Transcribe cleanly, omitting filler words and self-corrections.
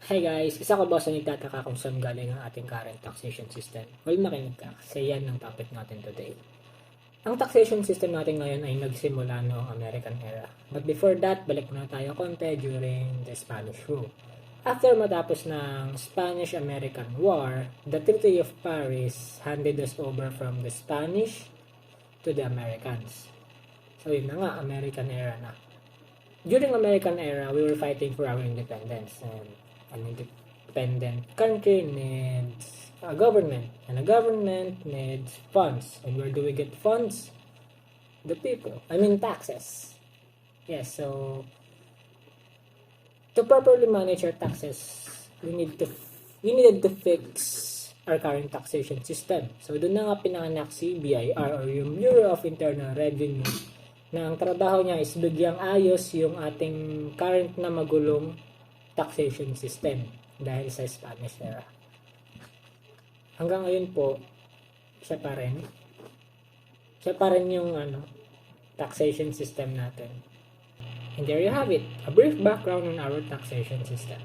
Hi guys, isa ko ba sa nagtataka kung saan galing ang ating current taxation system? Well, makinig ka kasi yan ang topic natin today. Ang taxation system natin ngayon ay nagsimula noong American era. But before that, balik muna tayo konti during the Spanish rule. After matapos ng Spanish-American War, the Treaty of Paris handed us over from the Spanish to the Americans. So yun na nga, American era na. During American era, we were fighting for our independence, and an independent country needs a government, and a government needs funds. And where do we get funds? The people. I mean taxes. Yes, so to properly manage our taxes, we needed to fix our current taxation system. So doon na nga pinanganak si BIR or yung Bureau of Internal Revenue, na ang trabaho niya is bigyang ayos yung ating current na magulong taxation system dahil sa Spanish era. Hanggang ngayon po, siya pa rin yung taxation system natin. And there you have it, a brief background on our taxation system.